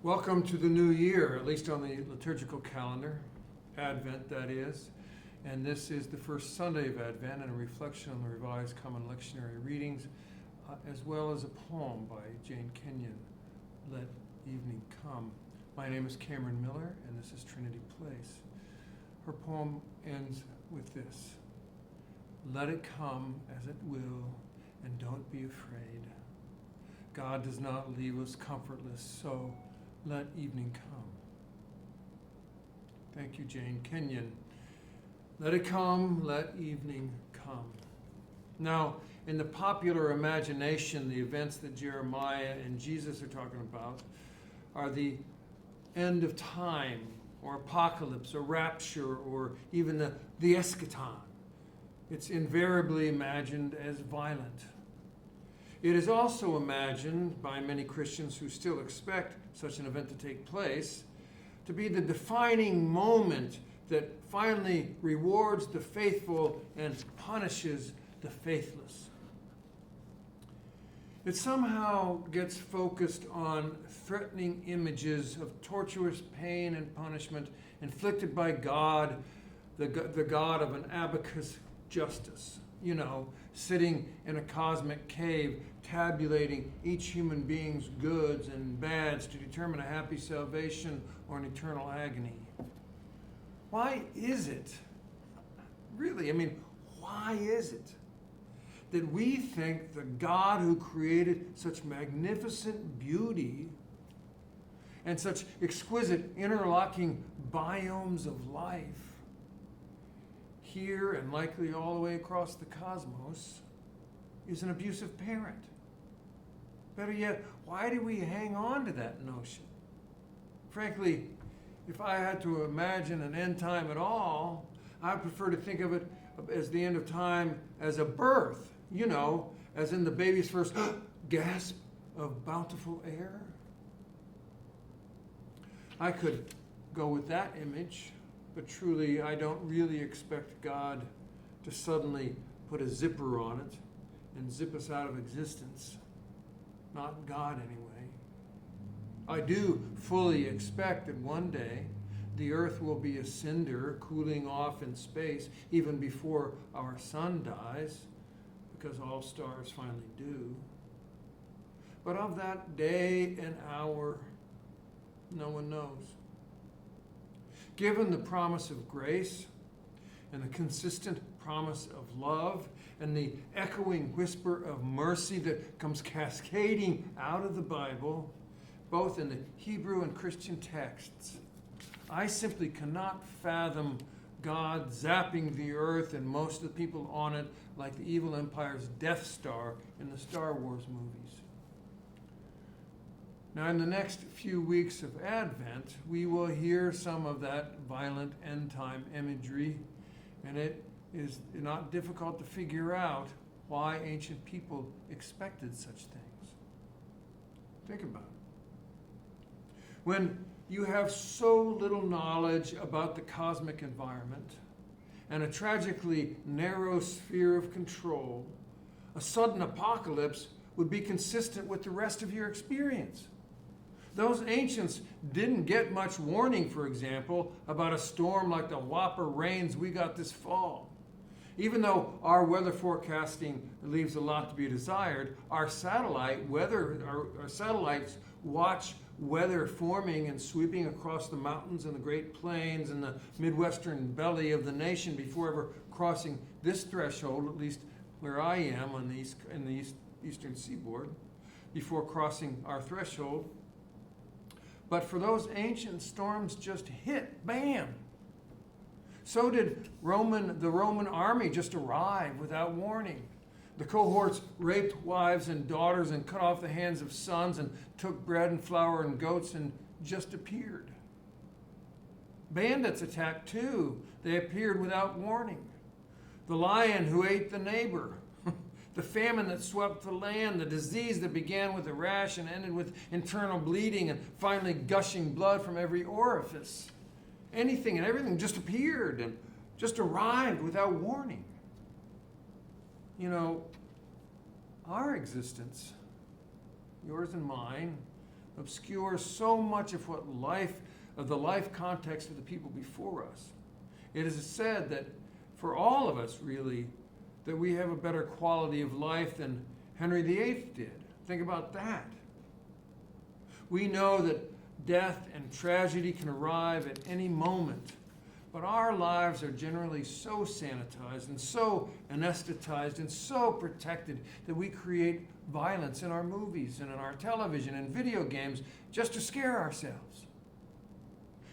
Welcome to the new year, at least on the liturgical calendar, Advent that is. And this is the first Sunday of Advent and a reflection on the Revised Common Lectionary Readings, as well as a poem by Jane Kenyon, Let Evening Come. My name is Cameron Miller, and this is Trinity Place. Her poem ends with this: Let it come as it will, and don't be afraid. God does not leave us comfortless, so let evening come. Thank you, Jane Kenyon. Let it come, let evening come. Now, in the popular imagination, the events that Jeremiah and Jesus are talking about are the end of time, or apocalypse, or rapture, or even the eschaton. It's invariably imagined as violent. It is also imagined by many Christians who still expect such an event to take place to be the defining moment that finally rewards the faithful and punishes the faithless. It somehow gets focused on threatening images of torturous pain and punishment inflicted by God, the God of an abacus justice. You know, sitting in a cosmic cave, tabulating each human being's goods and bads to determine a happy salvation or an eternal agony. Why is it, really, why is it that we think the God who created such magnificent beauty and such exquisite interlocking biomes of life here and likely all the way across the cosmos is an abusive parent? Better yet, why do we hang on to that notion? Frankly, if I had to imagine an end time at all, I prefer to think of it as the end of time as a birth, as in the baby's first gasp of bountiful air. I could go with that image, but truly I don't really expect God to suddenly put a zipper on it and zip us out of existence. Not God, anyway. I do fully expect that one day the earth will be a cinder cooling off in space even before our sun dies, because all stars finally do. But of that day and hour, no one knows. Given the promise of grace and the consistent promise of love and the echoing whisper of mercy that comes cascading out of the Bible, both in the Hebrew and Christian texts, I simply cannot fathom God zapping the earth and most of the people on it like the evil empire's Death Star in the Star Wars movies. Now, in the next few weeks of Advent, we will hear some of that violent end-time imagery, and it is not difficult to figure out why ancient people expected such things. Think about it. When you have so little knowledge about the cosmic environment and a tragically narrow sphere of control, a sudden apocalypse would be consistent with the rest of your experience. Those ancients didn't get much warning, for example, about a storm like the whopper rains we got this fall. Even though our weather forecasting leaves a lot to be desired, our satellites watch weather forming and sweeping across the mountains and the Great Plains and the Midwestern belly of the nation before ever crossing this threshold, at least where I am in the eastern seaboard, before crossing our threshold. But for those ancient storms just hit, bam. So did the Roman army just arrive without warning. The cohorts raped wives and daughters and cut off the hands of sons and took bread and flour and goats and just appeared. Bandits attacked too. They appeared without warning. The lion who ate the neighbor. The famine that swept the land, the disease that began with a rash and ended with internal bleeding and finally gushing blood from every orifice. Anything and everything just appeared and just arrived without warning. Our existence, yours and mine, obscures so much of the life context of the people before us. It is said that for all of us, really, that we have a better quality of life than Henry VIII did. Think about that. We know that death and tragedy can arrive at any moment, but our lives are generally so sanitized and so anesthetized and so protected that we create violence in our movies and in our television and video games just to scare ourselves.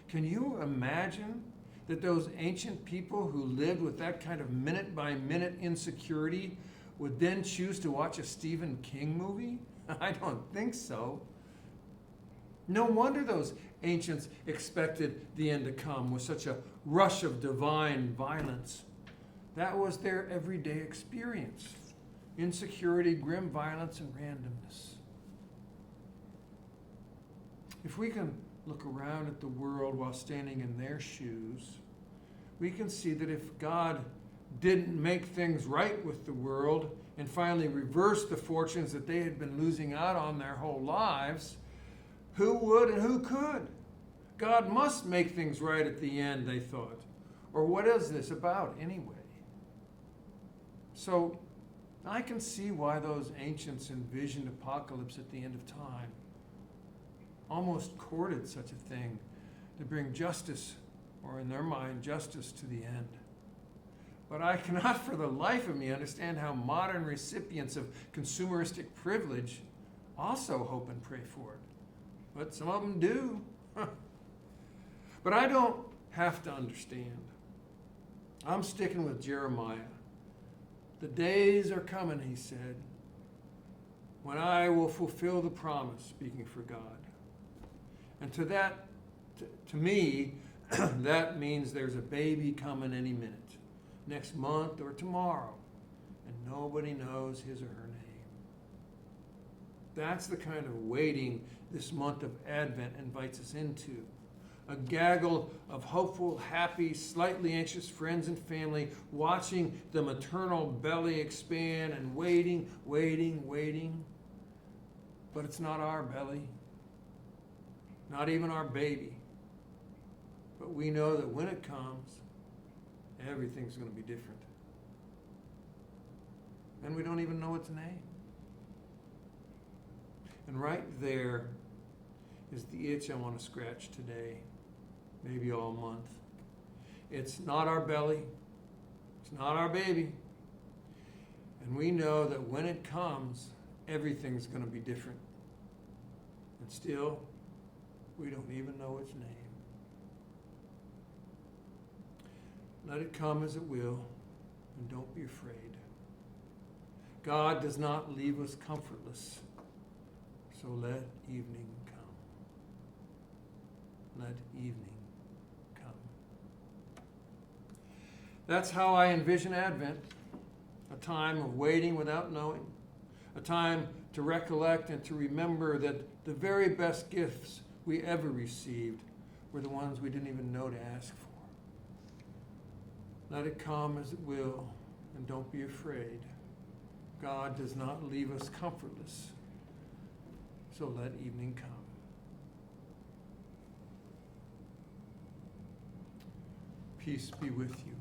Can you imagine that those ancient people who lived with that kind of minute-by-minute insecurity would then choose to watch a Stephen King movie? I don't think so. No wonder those ancients expected the end to come with such a rush of divine violence. That was their everyday experience. Insecurity, grim violence, and randomness. If we can look around at the world while standing in their shoes, we can see that if God didn't make things right with the world and finally reverse the fortunes that they had been losing out on their whole lives, who would and who could? God must make things right at the end, they thought. Or what is this about anyway? So I can see why those ancients envisioned apocalypse at the end of time, almost courted such a thing to bring justice, or in their mind, justice to the end. But I cannot for the life of me understand how modern recipients of consumeristic privilege also hope and pray for it. But some of them do. But I don't have to understand. I'm sticking with Jeremiah. The days are coming, he said, when I will fulfill the promise, speaking for God. And to me, that means there's a baby coming any minute, next month or tomorrow, and nobody knows his or her name. That's the kind of waiting this month of Advent invites us into. A gaggle of hopeful, happy, slightly anxious friends and family watching the maternal belly expand and waiting, waiting, waiting. But it's not our belly, not even our baby. But we know that when it comes, everything's going to be different. And we don't even know its name. And right there is the itch I want to scratch today, maybe all month. It's not our belly. It's not our baby. And we know that when it comes, everything's going to be different. And still, we don't even know its name. Let it come as it will, and don't be afraid. God does not leave us comfortless, so let evening come. Let evening come. That's how I envision Advent, a time of waiting without knowing, a time to recollect and to remember that the very best gifts we ever received were the ones we didn't even know to ask for. Let it come as it will, and don't be afraid. God does not leave us comfortless, so let evening come. Peace be with you.